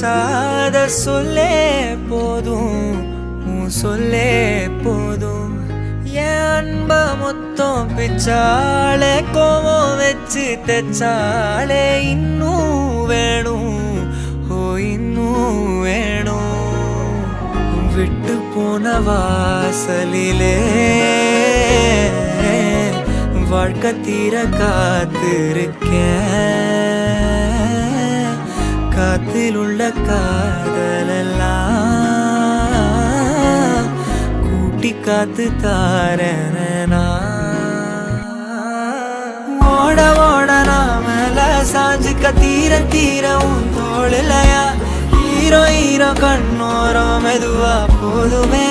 பேசாத சொல்லே போதும், உன் சொல்லே போதும். என் அன்ப மொத்தம் பிச்சாலே, கோவம் வச்சு தெச்சாலே, இன்னும் வேணும், ஓ இன்னும் வேணும். விட்டு போன வாசலிலே வாழ்க்கை தீர காத்திருக்கேன். காத்தில் உள்ள காதலெல்லாம் கூட்டி காத்து தாரேனா. ஓட ஓட நாமல சாஞ்சுக்க தீர தீர உன் தோளிலையா. ஹீரோ ஹீரோ கண்ணோரம் மெதுவா போதுமே.